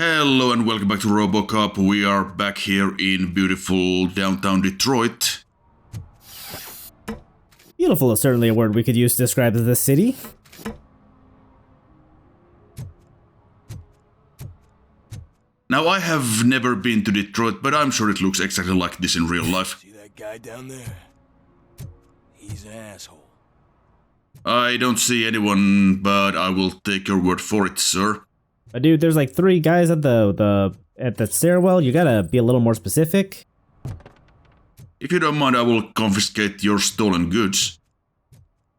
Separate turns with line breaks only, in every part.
Hello and welcome back to RoboCop. We are back here in beautiful downtown Detroit.
Beautiful is certainly a word we could use to describe this city.
Now, I have never been to Detroit, but I'm sure it looks exactly like this in real life.
See that guy down there? He's an asshole.
I don't see anyone, but I will take your word for it, sir.
Dude, there's like 3 guys at the stairwell. You gotta be a little more specific.
If you don't mind, I will confiscate your stolen goods.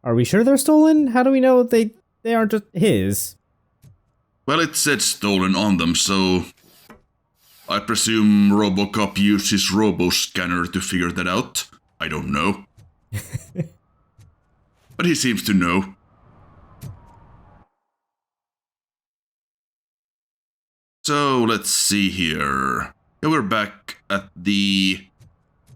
Are we sure they're stolen? How do we know they aren't just his?
Well, it said stolen on them, so I presume RoboCop used his robo-scanner to figure that out. I don't know. But he seems to know. So, let's see here. Yeah, we're back at the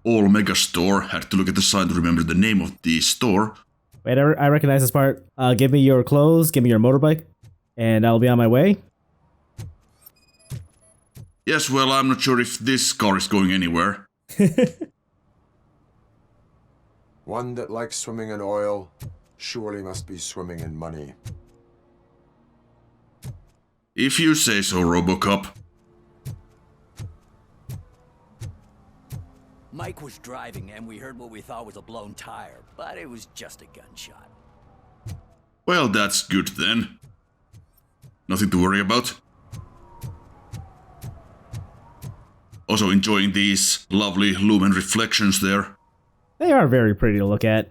All Mega store. Had to look at the sign to remember the name of the store.
Wait, I recognize this part. Give me your clothes, give me your motorbike, and I'll be on my way.
Yes, well, I'm not sure if this car is going anywhere.
One that likes swimming in oil surely must be swimming in money.
If you say so, RoboCop.
Mike was driving and we heard what we thought was a blown tire, but it was just a gunshot.
Well, that's good then. Nothing to worry about. Also enjoying these lovely lumen reflections there.
They are very pretty to look at.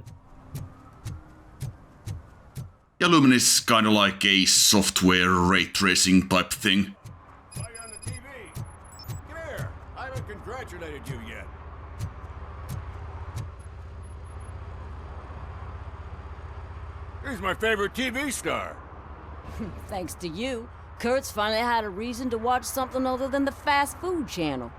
Yeah, lumen is kinda like a software ray tracing type thing.
Play on the TV. Come here. I haven't congratulated you yet. He's my favorite TV star.
Thanks to you, Kurt's finally had a reason to watch something other than the fast food channel.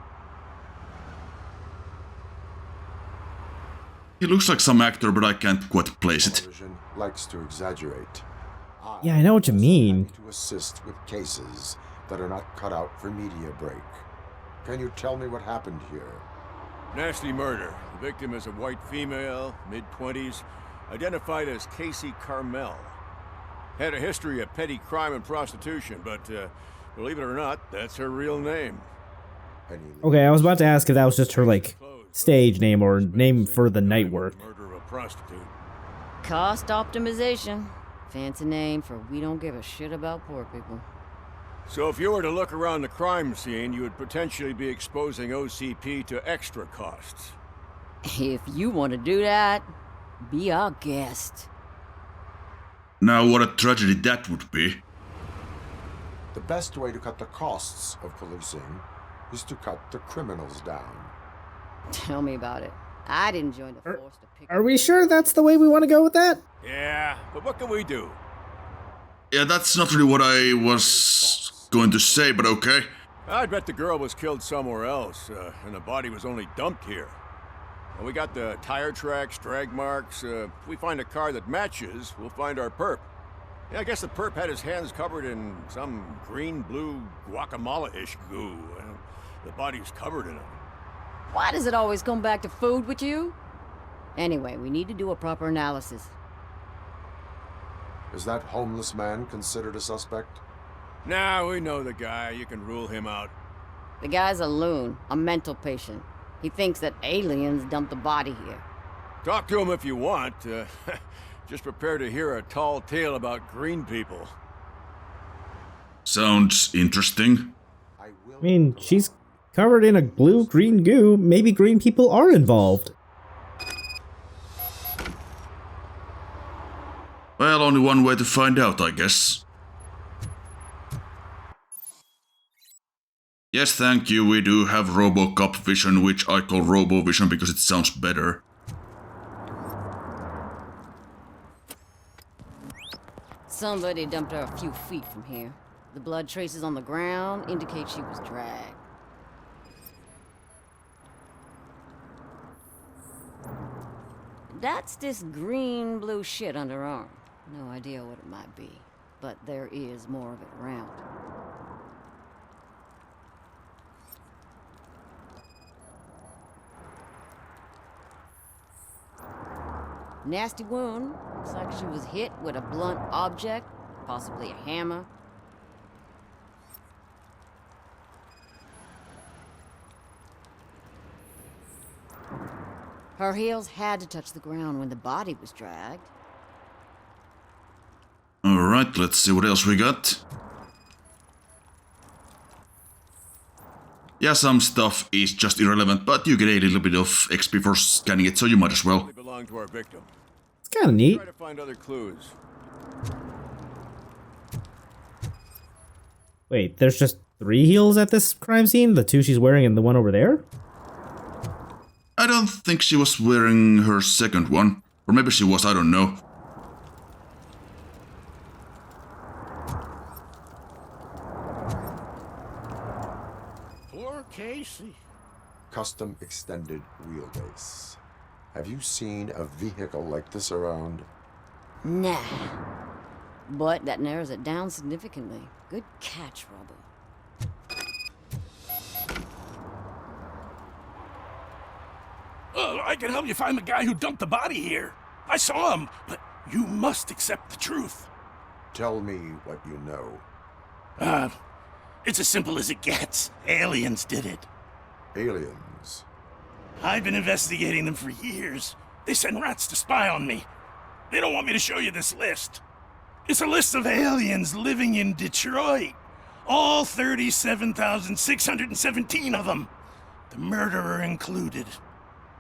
He looks like some actor, but I can't quite place it.
Television likes to exaggerate.
Yeah, I know what you mean.
To assist with cases that are not cut out for media break. Can you tell me what happened here?
Nasty murder. The victim is a white female, mid-20s, identified as Casey Carmel. Had a history of petty crime and prostitution, but believe it or not, that's her real name.
Okay, I was about to ask if that was just her, like, stage name or name for the night work.
Murder of a prostitute.
Cost optimization. Fancy name for we don't give a shit about poor people.
So if you were to look around the crime scene, you would potentially be exposing OCP to extra costs.
If you want to do that, be our guest.
Now, what a tragedy that would be.
The best way to cut the costs of policing is to cut the criminals down.
Tell me about it. I didn't join the force to pick.
Are we sure that's the way we want to go with that?
Yeah, but what can we do?
Yeah, that's not really what I was going to say, but okay.
I'd bet the girl was killed somewhere else, and the body was only dumped here. Well, we got the tire tracks, drag marks. If we find a car that matches, we'll find our perp. Yeah, I guess the perp had his hands covered in some green-blue guacamole-ish goo. The body's covered in it.
Why does it always come back to food with you? Anyway, we need to do a proper analysis.
Is that homeless man considered a suspect?
Nah, we know the guy. You can rule him out.
The guy's a loon, a mental patient. He thinks that aliens dumped the body here.
Talk to him if you want. Just prepare to hear a tall tale about green people.
Sounds interesting.
I mean, she's covered in a blue-green goo. Maybe green people are involved.
Well, only one way to find out, I guess. Yes, thank you, we do have RoboCop vision, which I call RoboVision because it sounds better.
Somebody dumped her a few feet from here. The blood traces on the ground indicate she was dragged. That's this green-blue shit under her arm. No idea what it might be, but there is more of it around. Nasty wound. Looks like she was hit with a blunt object, possibly a hammer. Her heels had to touch the ground when the body was dragged.
Alright, let's see what else we got. Yeah, some stuff is just irrelevant, but you get a little bit of XP for scanning it, so you might as well.
They belong to our victim.
It's kind of neat.
Try to find other clues.
Wait, there's just 3 heels at this crime scene? The 2 she's wearing and the one over there?
I don't think she was wearing her second one. Or maybe she was, I don't know.
Poor Casey.
Custom extended wheelbase. Have you seen a vehicle like this around?
Nah. But that narrows it down significantly. Good catch, Robo.
I can help you find the guy who dumped the body here. I saw him, but you must accept the truth.
Tell me what you know.
It's as simple as it gets. Aliens did it.
Aliens.
I've been investigating them for years. They send rats to spy on me. They don't want me to show you this list. It's a list of aliens living in Detroit. All 37,617 of them. The murderer included.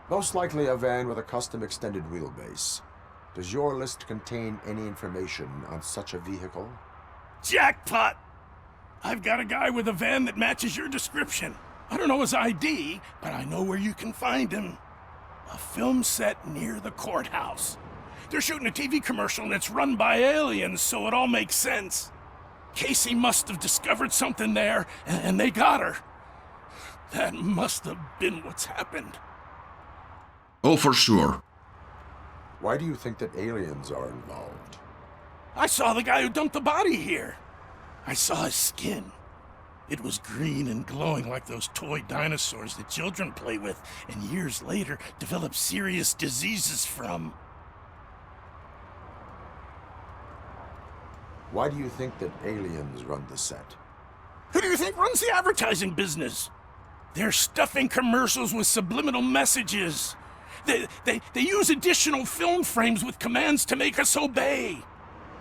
Most likely a van with a custom extended wheelbase. Does your list contain any information on such a vehicle?
Jackpot! I've got a guy with a van that matches your description. I don't know his ID, but I know where you can find him. A film set near the courthouse. They're shooting a TV commercial and it's run by aliens, so it all makes sense. Casey must have discovered something there, and they got her. That must have been what's happened.
Oh, for sure.
Why do you think that aliens are involved?
I saw the guy who dumped the body here. I saw his skin. It was green and glowing like those toy dinosaurs that children play with and years later develop serious diseases from.
Why do you think that aliens run the set?
Who do you think runs the advertising business? They're stuffing commercials with subliminal messages. They use additional film frames with commands to make us obey.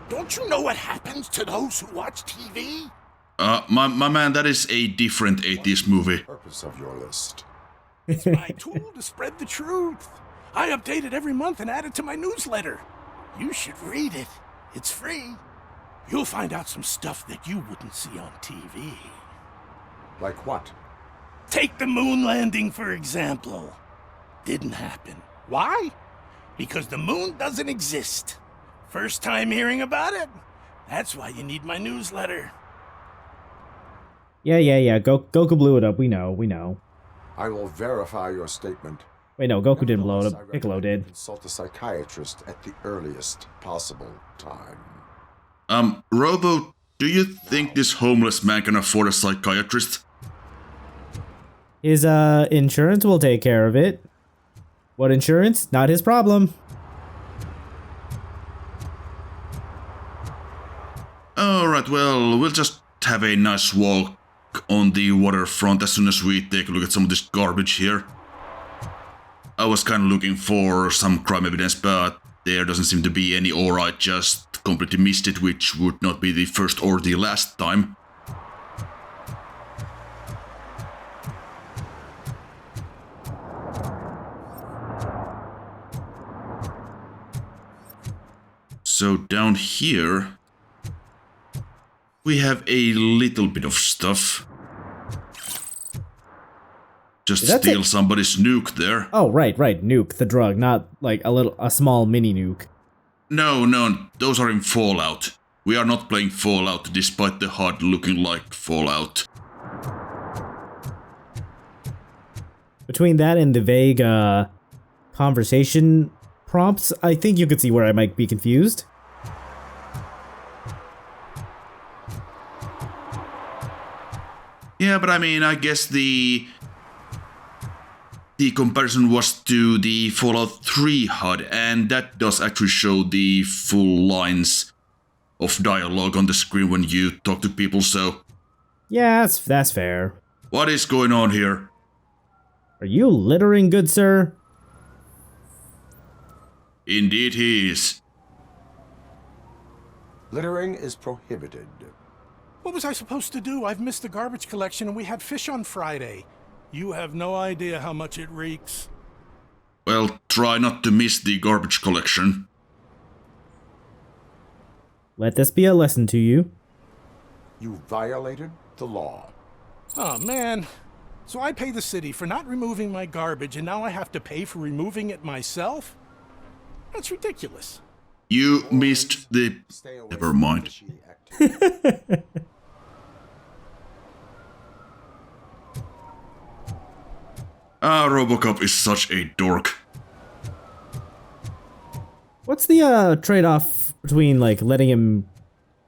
Don't you know what happens to those who watch TV?
My man, that is a different 80s movie.
Purpose of your list.
It's my tool to spread the truth. I update it every month and add it to my newsletter. You should read it. It's free. You'll find out some stuff that you wouldn't see on TV.
Like what?
Take the moon landing, for example. Didn't happen. Why? Because the moon doesn't exist. First time hearing about it? That's why you need my newsletter.
Yeah. Goku blew it up. We know.
I will verify your statement.
Wait, no, Goku didn't blow it
Nevertheless,
up.
I
Piccolo
recommend you
did.
Consult a psychiatrist at the earliest possible time.
Robo, do you think this homeless man can afford a psychiatrist?
His, insurance will take care of it. What insurance? Not his problem.
Alright, well, we'll just have a nice walk on the waterfront as soon as we take a look at some of this garbage here. I was kind of looking for some crime evidence, but there doesn't seem to be any, or I just completely missed it, which would not be the first or the last time. So down here, we have a little bit of stuff. Just steal somebody's nuke there.
Oh, right. Nuke, the drug, not like a small mini nuke.
No, those are in Fallout. We are not playing Fallout, despite the HUD looking like Fallout.
Between that and the vague, conversation prompts, I think you could see where I might be confused.
Yeah, but I mean, I guess the the comparison was to the Fallout 3 HUD, and that does actually show the full lines of dialogue on the screen when you talk to people, so...
Yeah, that's fair.
What is going on here?
Are you littering, good sir?
Indeed he is.
Littering is prohibited.
What was I supposed to do? I've missed the garbage collection and we had fish on Friday. You have no idea how much it reeks.
Well, try not to miss the garbage collection.
Let this be a lesson to you.
You violated the law.
Oh, man. So I pay the city for not removing my garbage, and now I have to pay for removing it myself? That's ridiculous.
You missed the...
Stay away
Never
from
mind.
fishy activity.
RoboCop is such a dork.
What's the trade-off between, like, letting him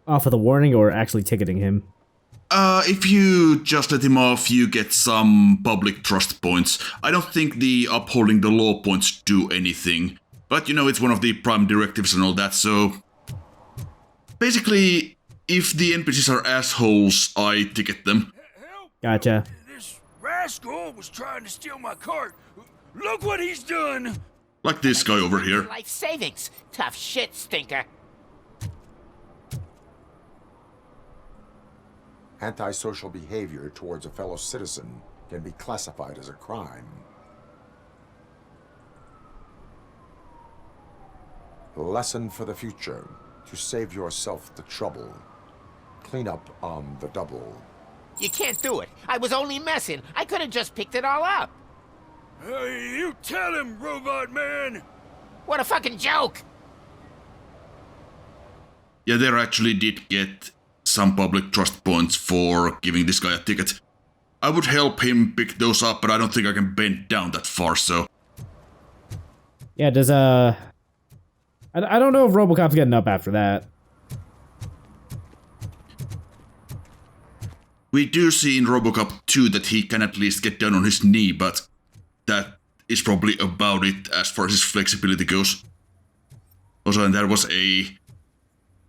off with a warning or actually ticketing him?
If you just let him off, you get some public trust points. I don't think the upholding the law points do anything. But, you know, it's one of the prime directives and all that, so... Basically, if the NPCs are assholes, I ticket them.
Gotcha.
This rascal was trying to steal my cart. Look what he's done!
Like this guy over here.
Life savings. Tough shit, stinker.
Antisocial behavior towards a fellow citizen can be classified as a crime. Lesson for the future. To save yourself the trouble. Clean up on the double.
You can't do it. I was only messing. I could have just picked it all up.
Hey, you tell him, Robot Man!
What a fucking joke!
Yeah, there actually did get some public trust points for giving this guy a ticket. I would help him pick those up, but I don't think I can bend down that far, so...
Yeah, does, I don't know if RoboCop's getting up after that.
We do see in RoboCop 2 that he can at least get down on his knee, but that is probably about it as far as his flexibility goes. Also, and there was a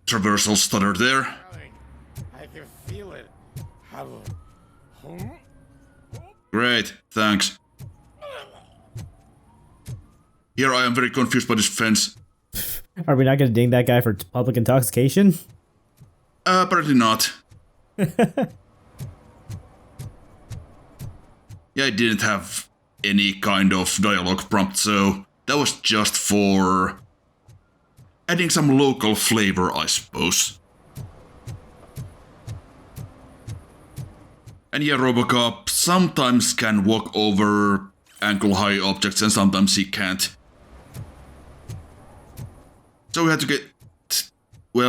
traversal stutter there.
I can feel it.
Great, thanks. Here I am very confused by this fence.
Are we not gonna ding that guy for public intoxication?
Apparently not. Yeah, I didn't have any kind of dialogue prompt, so that was just for adding some local flavor, I suppose. And yeah, RoboCop sometimes can walk over ankle-high objects and sometimes he can't. So we had to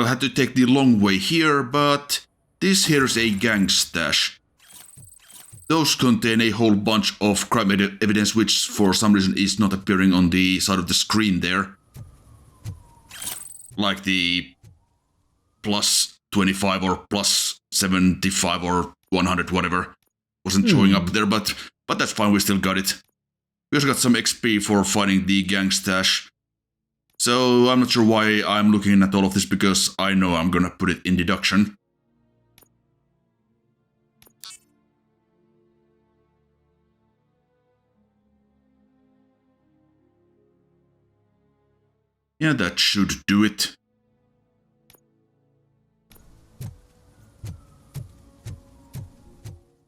had to take the long way here, but this here is a gang stash. Those contain a whole bunch of crime evidence which for some reason is not appearing on the side of the screen there. Like the plus 25 or plus 75 or 100, whatever. Wasn't showing up there, but that's fine, we still got it. We also got some XP for finding the gang stash. So I'm not sure why I'm looking at all of this, because I know I'm gonna put it in deduction. Yeah, that should do it.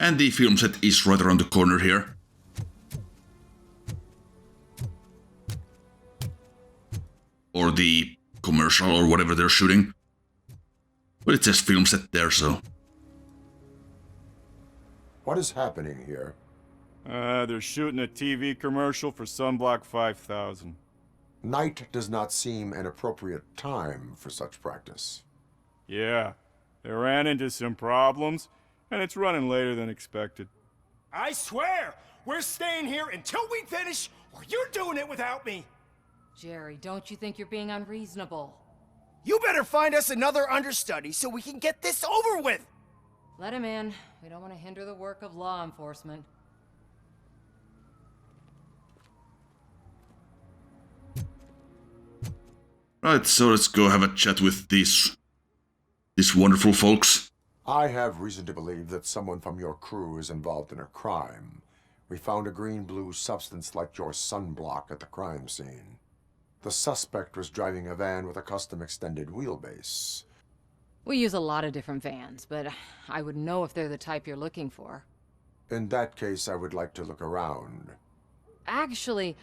And the film set is right around the corner here. Or the commercial or whatever they're shooting. But it says film set there, so...
What is happening here?
They're shooting a TV commercial for Sunblock 5000.
Night does not seem an appropriate time for such practice.
Yeah, they ran into some problems, and it's running later than expected.
I swear, we're staying here until we finish, or you're doing it without me!
Jerry, don't you think you're being unreasonable?
You better find us another understudy so we can get this over with!
Let him in. We don't want to hinder the work of law enforcement.
Right, so let's go have a chat with these wonderful folks.
I have reason to believe that someone from your crew is involved in a crime. We found a green-blue substance like your sunblock at the crime scene. The suspect was driving a van with a custom extended wheelbase.
We use a lot of different vans, but I wouldn't know if they're the type you're looking for.
In that case, I would like to look around.
Actually,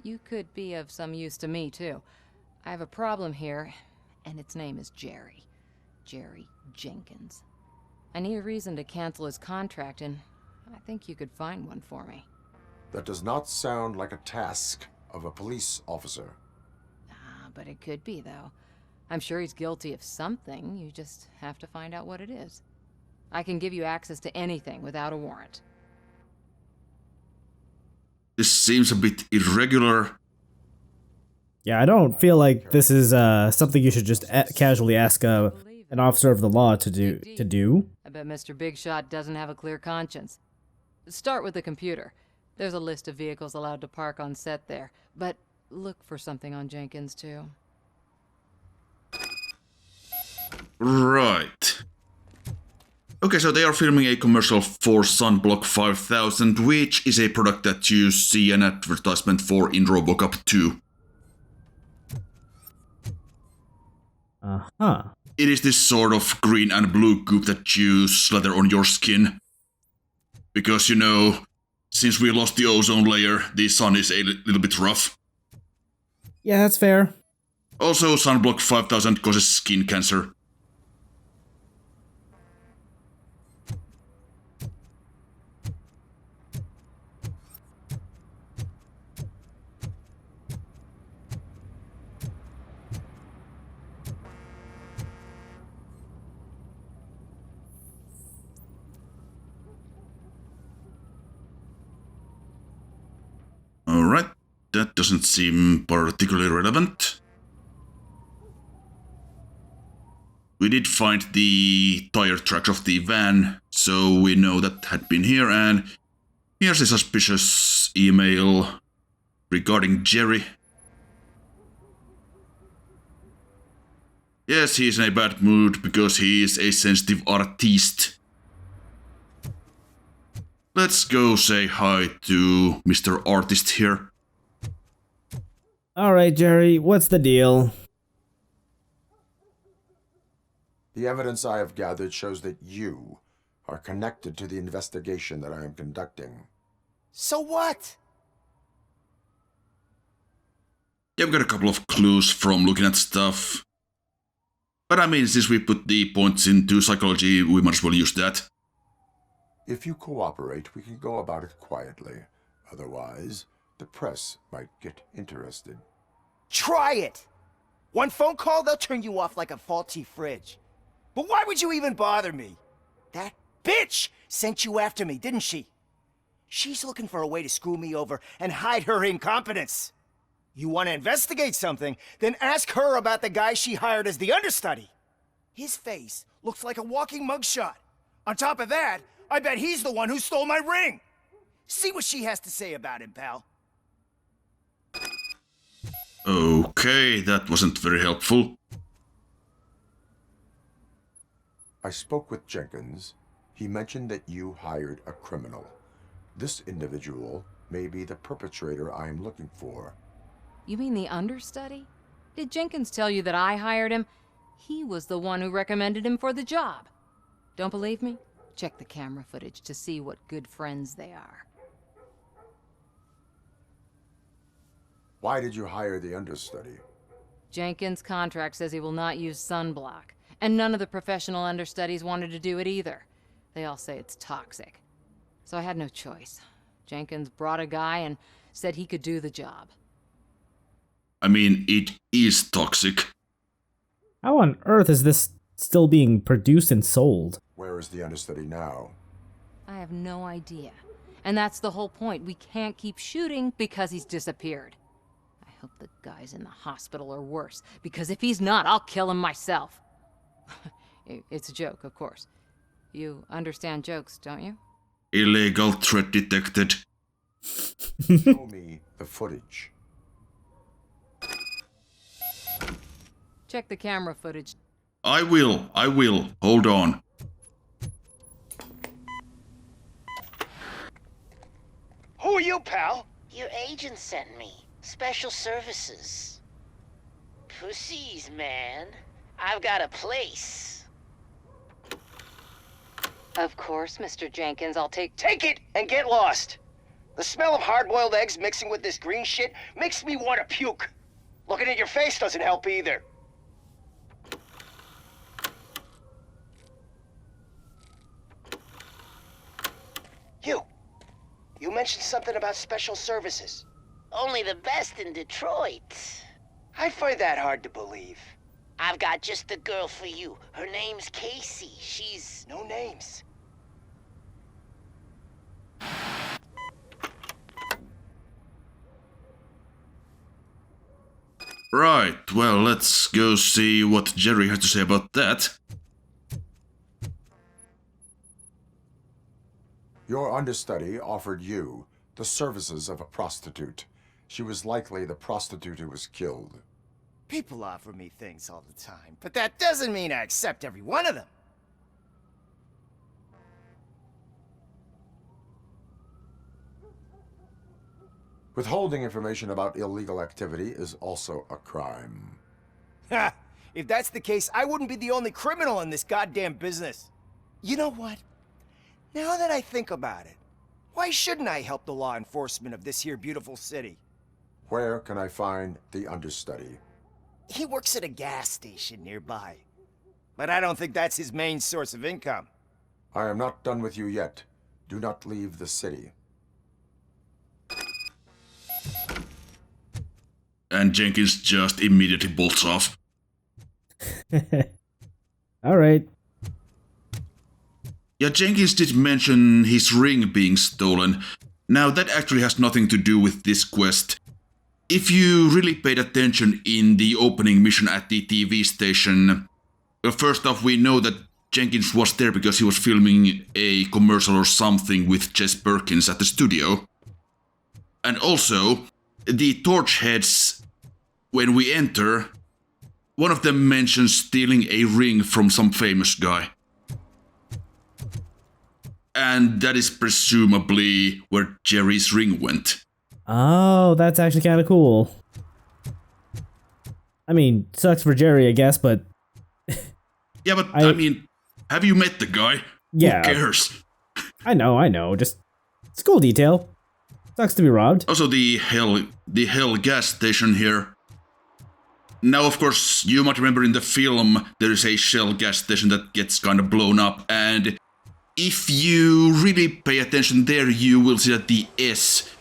you could be of some use to me, too. I have a problem here, and its name is Jerry. Jerry Jenkins. I need a reason to cancel his contract, and I think you could find one for me.
That does not sound like a task of a police officer.
But it could be, though. I'm sure he's guilty of something. You just have to find out what it is. I can give you access to anything without a warrant.
This seems a bit irregular.
Yeah, I don't feel like this is something you should just casually ask an officer of the law to do.
I bet Mr. Big Shot doesn't have a clear conscience. Start with the computer. There's a list of vehicles allowed to park on set there, but look for something on Jenkins, too.
Right. Okay, so they are filming a commercial for Sunblock 5000, which is a product that you see an advertisement for in RoboCop 2.
Uh-huh.
It is this sort of green and blue goop that you slather on your skin. Because, you know, since we lost the ozone layer, the sun is a little bit rough.
Yeah, that's fair.
Also, Sunblock 5000 causes skin cancer. Alright, that doesn't seem particularly relevant. We did find the tire tracks of the van, so we know that had been here, and here's a suspicious email regarding Jerry. Yes, he's in a bad mood because he is a sensitive artiste. Let's go say hi to Mr. Artist here.
Alright, Jerry, what's the deal?
The evidence I have gathered shows that you are connected to the investigation that I am conducting.
So what?
Yeah, I've got a couple of clues from looking at stuff. But I mean, since we put the points into psychology, we might as well use that.
If you cooperate, we can go about it quietly. Otherwise, the press might get interested.
Try it! One phone call, they'll turn you off like a faulty fridge. But why would you even bother me? That bitch sent you after me, didn't she? She's looking for a way to screw me over and hide her incompetence. You want to investigate something, then ask her about the guy she hired as the understudy. His face looks like a walking mugshot. On top of that, I bet he's the one who stole my ring. See what she has to say about him, pal.
Okay, that wasn't very helpful.
I spoke with Jenkins. He mentioned that you hired a criminal. This individual may be the perpetrator I am looking for.
You mean the understudy? Did Jenkins tell you that I hired him? He was the one who recommended him for the job. Don't believe me? Check the camera footage to see what good friends they are.
Why did you hire the understudy?
Jenkins' contract says he will not use sunblock, and none of the professional understudies wanted to do it either. They all say it's toxic. So I had no choice. Jenkins brought a guy and said he could do the job.
I mean, it is toxic.
How on earth is this still being produced and sold?
Where is the understudy now?
I have no idea. And that's the whole point. We can't keep shooting because he's disappeared. I hope the guy's in the hospital or worse, because if he's not, I'll kill him myself. It's a joke, of course. You understand jokes, don't you?
Illegal threat detected.
Show me the footage.
Check the camera footage.
I will. Hold on.
Who are you, pal?
Your agent sent me. Special services. Pussies, man. I've got a place.
Of course, Mr. Jenkins, I'll take...
Take it and get lost. The smell of hard-boiled eggs mixing with this green shit makes me want to puke. Looking at your face doesn't help either. You mentioned something about special services.
Only the best in Detroit.
I find that hard to believe.
I've got just the girl for you. Her name's Casey. She's...
No names.
Right, well, let's go see what Jerry has to say about that.
Your understudy offered you the services of a prostitute. She was likely the prostitute who was killed.
People offer me things all the time, but that doesn't mean I accept every one of them.
Withholding information about illegal activity is also a crime.
Ha! If that's the case, I wouldn't be the only criminal in this goddamn business. You know what? Now that I think about it, why shouldn't I help the law enforcement of this here beautiful city?
Where can I find the understudy?
He works at a gas station nearby. But I don't think that's his main source of income.
I am not done with you yet. Do not leave the city.
And Jenkins just immediately bolts off.
Alright.
Yeah, Jenkins did mention his ring being stolen. Now, that actually has nothing to do with this quest. If you really paid attention in the opening mission at the TV station, first off, we know that Jenkins was there because he was filming a commercial or something with Jess Perkins at the studio. And also, the torch heads, when we enter, one of them mentions stealing a ring from some famous guy. And that is presumably where Jerry's ring went.
Oh, that's actually kind of cool. I mean, sucks for Jerry, I guess, but...
Yeah, but I mean, have you met the guy?
Yeah.
Who cares?
I know, just... It's a cool detail. Sucks to be robbed.
Also, the Hell gas station here. Now, of course, you might remember in the film, there is a Shell gas station that gets kind of blown up, and if you really pay attention there, you will see that the S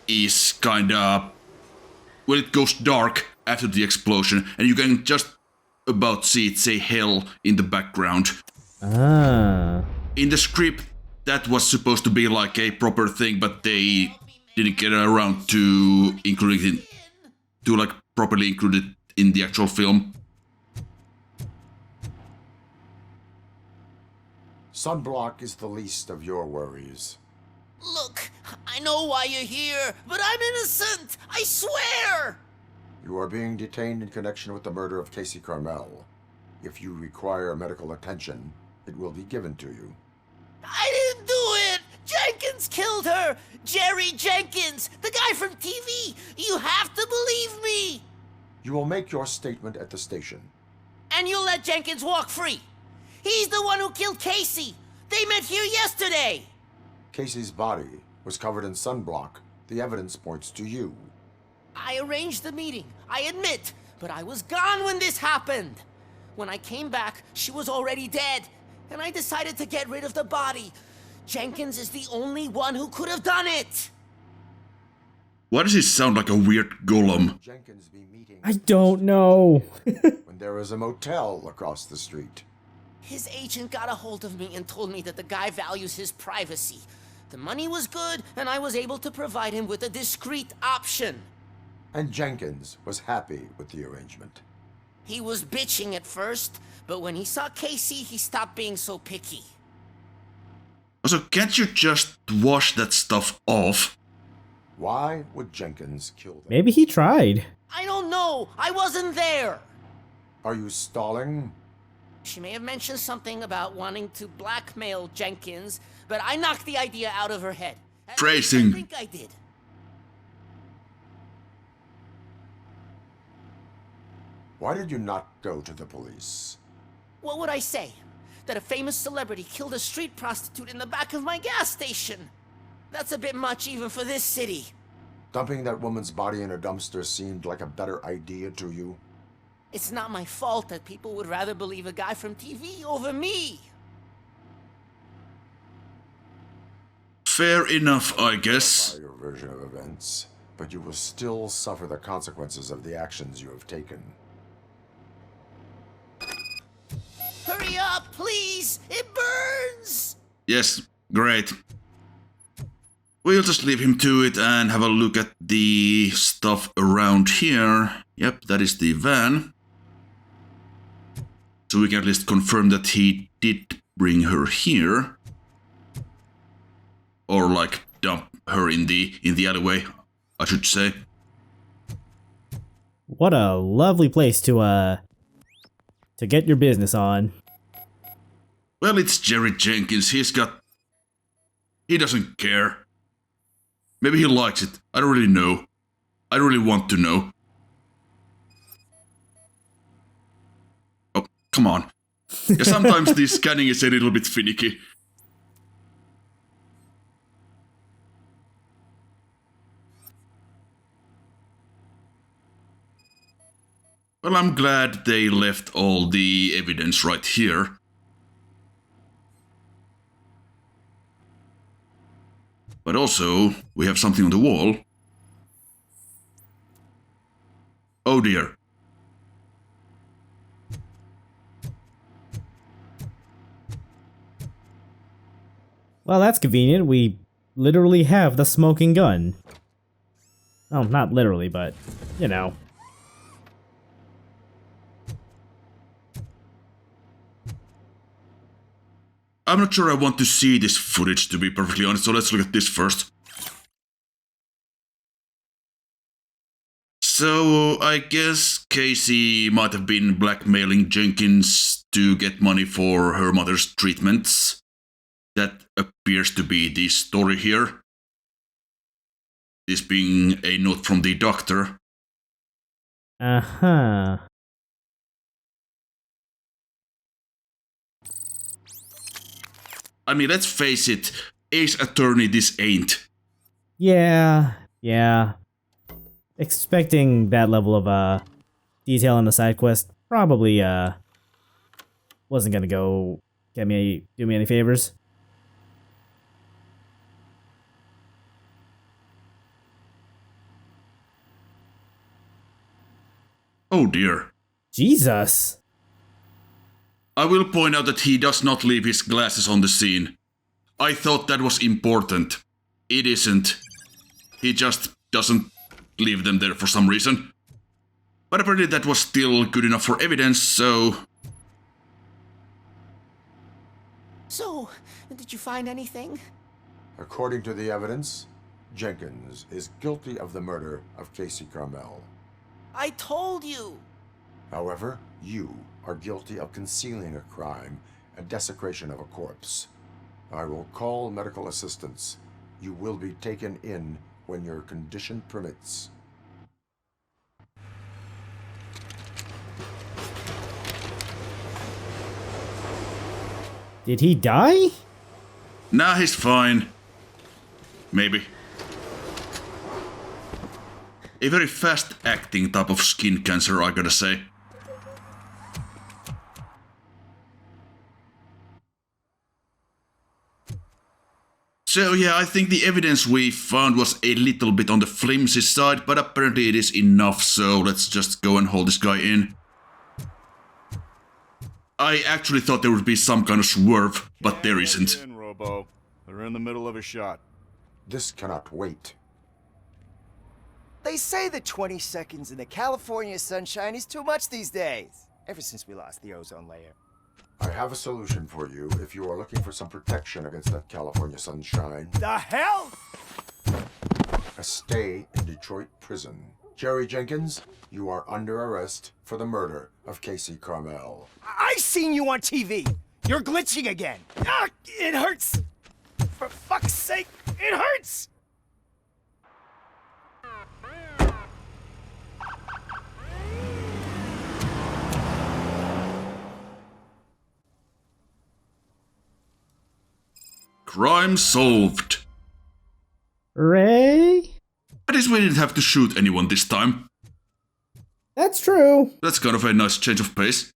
is kind of... well, it goes dark after the explosion, and you can just about see it say Hell in the background.
Ah.
In the script, that was supposed to be like a proper thing, but they didn't get around to including it, to like properly include it in the actual film.
Sunblock is the least of your worries.
Look, I know why you're here, but I'm innocent! I swear!
You are being detained in connection with the murder of Casey Carmel. If you require medical attention, it will be given to you.
I didn't do it! Jenkins killed her! Jerry Jenkins, the guy from TV! You have to believe me!
You will make your statement at the station.
And you'll let Jenkins walk free! He's the one who killed Casey! They met here yesterday!
Casey's body was covered in sunblock. The evidence points to you.
I arranged the meeting, I admit, but I was gone when this happened. When I came back, she was already dead, and I decided to get rid of the body. Jenkins is the only one who could have done it!
Why does he sound like a weird golem?
Jenkins be meeting
I don't know.
when there is a motel across the street.
His agent got a hold of me and told me that the guy values his privacy. The money was good, and I was able to provide him with a discreet option.
And Jenkins was happy with the arrangement.
He was bitching at first, but when he saw Casey, he stopped being so picky.
Also, can't you just wash that stuff off?
Why would Jenkins kill them?
Maybe he tried.
I don't know. I wasn't there.
Are you stalling?
She may have mentioned something about wanting to blackmail Jenkins, but I knocked the idea out of her head. At least
Phrasing.
I think I did.
Why did you not go to the police?
What would I say? That a famous celebrity killed a street prostitute in the back of my gas station? That's a bit much even for this city.
Dumping that woman's body in a dumpster seemed like a better idea to you?
It's not my fault that people would rather believe a guy from TV over me.
Fair enough, I guess.
By your version of events, but you will still suffer the consequences of the actions you have taken.
Hurry up, please! It burns!
Yes, great. We'll just leave him to it and have a look at the stuff around here. Yep, that is the van. So we can at least confirm that he did bring her here. Or like dump her in the alleyway, I should say.
What a lovely place to get your business on.
Well, it's Jerry Jenkins. He doesn't care. Maybe he likes it. I don't really know. I don't really want to know. Oh, come on. Yeah, sometimes the scanning is a little bit finicky. Well, I'm glad they left all the evidence right here. But also, we have something on the wall. Oh dear.
Well, that's convenient. We literally have the smoking gun. Oh, not literally, but, you know.
I'm not sure I want to see this footage, to be perfectly honest, so let's look at this first. So, I guess Casey might have been blackmailing Jenkins to get money for her mother's treatments. That appears to be the story here. This being a note from the doctor.
Uh-huh.
I mean, let's face it, Ace Attorney this ain't.
Yeah. Expecting that level of detail in the side quest probably wasn't gonna do me any favors.
Oh dear.
Jesus.
I will point out that he does not leave his glasses on the scene. I thought that was important. It isn't. He just doesn't leave them there for some reason. But apparently that was still good enough for evidence, so...
So, did you find anything?
According to the evidence, Jenkins is guilty of the murder of Casey Carmel.
I told you!
However, you are guilty of concealing a crime and desecration of a corpse. I will call medical assistance. You will be taken in when your condition permits.
Did he die?
Nah, he's fine. Maybe. A very fast-acting type of skin cancer, I gotta say. So yeah, I think the evidence we found was a little bit on the flimsy side, but apparently it is enough, so let's just go and hold this guy in. I actually thought there would be some kind of swerve, but there isn't.
In, Robo. They're in the middle of a shot.
This cannot wait.
They say that 20 seconds in the California sunshine is too much these days. Ever since we lost the ozone layer.
I have a solution for you if you are looking for some protection against that California sunshine.
The hell?
A stay in Detroit prison. Jerry Jenkins, you are under arrest for the murder of Casey Carmel.
I seen you on TV. You're glitching again. Ah, it hurts. For fuck's sake, it hurts.
Crime solved.
Ray?
At least we didn't have to shoot anyone this time.
That's true.
That's kind of a nice change of pace.